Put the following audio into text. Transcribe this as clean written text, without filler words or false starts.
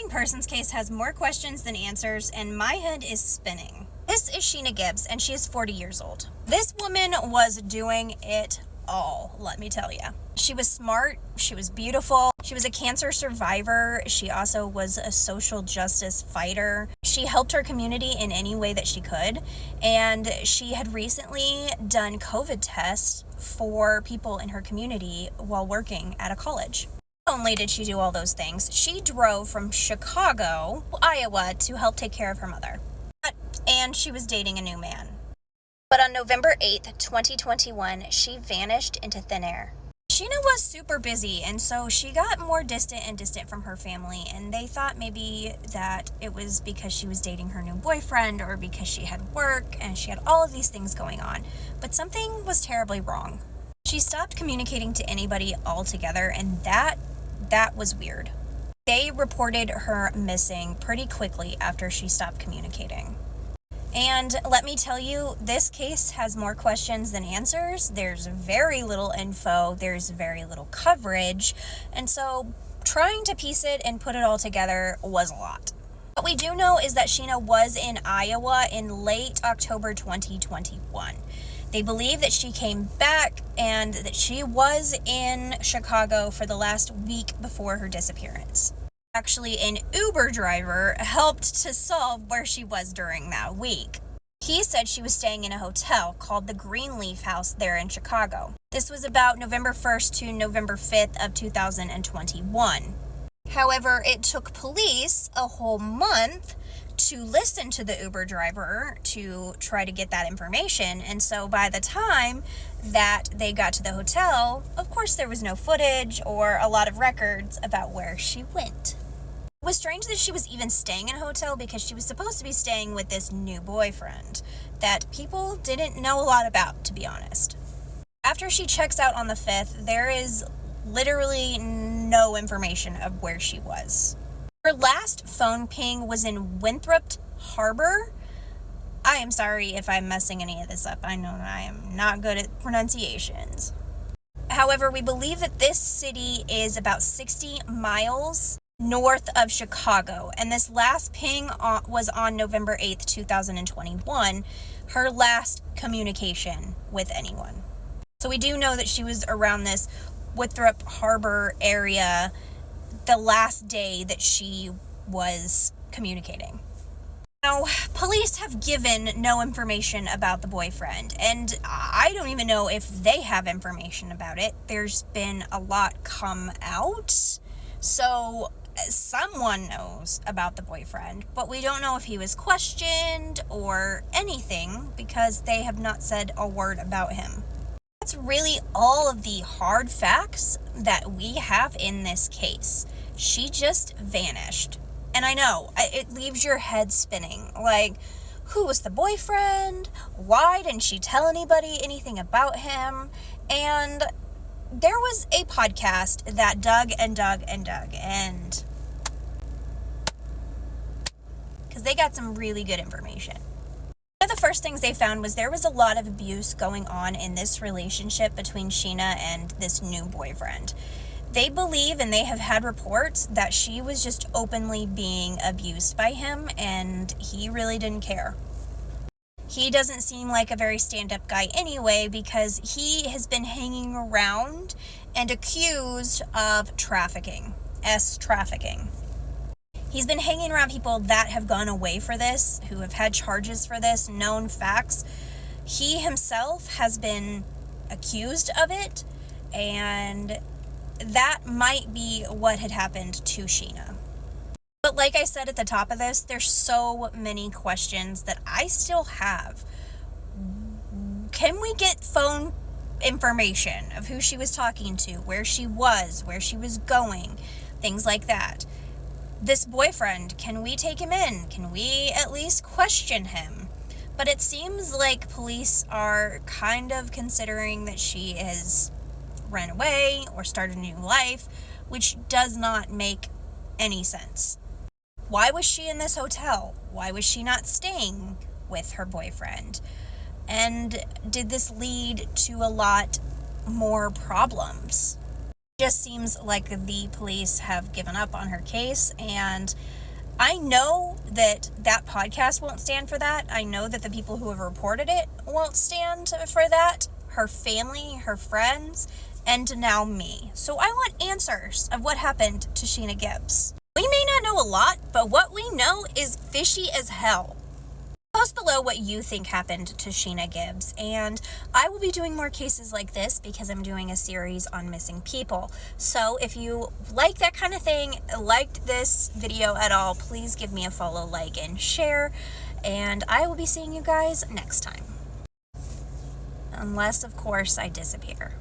missing persons case has more questions than answers, and my head is spinning. This is Sheena Gibbs, and she is 40 years old. This woman was doing it all, let me tell you. She was smart, she was beautiful, she was a cancer survivor, she also was a social justice fighter. She helped her community in any way that she could, and she had recently done COVID tests for people in her community while working at a college. Not only did she do all those things, she drove from Chicago, Iowa, to help take care of her mother. And she was dating a new man. But on November 8th, 2021, she vanished into thin air. Sheena was super busy, and so she got more distant and distant from her family, and they thought maybe that it was because she was dating her new boyfriend or because she had work and she had all of these things going on. But something was terribly wrong. She stopped communicating to anybody altogether, and that was weird. They reported her missing pretty quickly after she stopped communicating. And let me tell you, this case has more questions than answers. There's very little info, there's very little coverage, and so trying to piece it and put it all together was a lot. What we do know is that Sheena was in Iowa in late October 2021. They believe that she came back and that she was in Chicago for the last week before her disappearance. Actually, an Uber driver helped to solve where she was during that week. He said she was staying in a hotel called the Greenleaf House there in Chicago. This was about November 1st to November 5th of 2021. However, it took police a whole month to listen to the Uber driver to try to get that information, and so by the time that they got to the hotel, of course there was no footage or a lot of records about where she went. It was strange that she was even staying in a hotel because she was supposed to be staying with this new boyfriend that people didn't know a lot about, to be honest. After she checks out on the 5th, there is literally no information of where she was. Her last phone ping was in Winthrop Harbor. I am sorry if I'm messing any of this up. I know I am not good at pronunciations. However, we believe that this city is about 60 miles north of Chicago, and this last ping was on November 8th, 2021, her last communication with anyone. So we do know that she was around this Winthrop Harbor area the last day that she was communicating. Now, police have given no information about the boyfriend, and I don't even know if they have information about it. There's been a lot come out, so someone knows about the boyfriend, but we don't know if he was questioned or anything because they have not said a word about him. That's really all of the hard facts that we have in this case. She just vanished. And I know, it leaves your head spinning. Like, who was the boyfriend? Why didn't she tell anybody anything about him? And there was a podcast that dug, and because they got some really good information. One of the first things they found was there was a lot of abuse going on in this relationship between Sheena and this new boyfriend. They believe, and they have had reports, that she was just openly being abused by him, and he really didn't care. He doesn't seem like a very stand-up guy anyway, because he has been hanging around and accused of trafficking. He's been hanging around people that have gone away for this, who have had charges for this, known facts. He himself has been accused of it, and that might be what had happened to Sheena. But like I said at the top of this, there's so many questions that I still have. Can we get phone information of who she was talking to, where she was going, things like that? This boyfriend, can we take him in? Can we at least question him? But it seems like police are kind of considering that she has ran away or started a new life, which does not make any sense. Why was she in this hotel? Why was she not staying with her boyfriend? And did this lead to a lot more problems? Just seems like the police have given up on her case, and I know that that podcast won't stand for that. I know that the people who have reported it won't stand for that. Her family, her friends, and now me. So I want answers of what happened to Sheena Gibbs. We may not know a lot, but what we know is fishy as hell. Post below what you think happened to Sheena Gibbs, and I will be doing more cases like this because I'm doing a series on missing people. So if you like that kind of thing, liked this video at all, please give me a follow, like, and share, and I will be seeing you guys next time. Unless, of course, I disappear.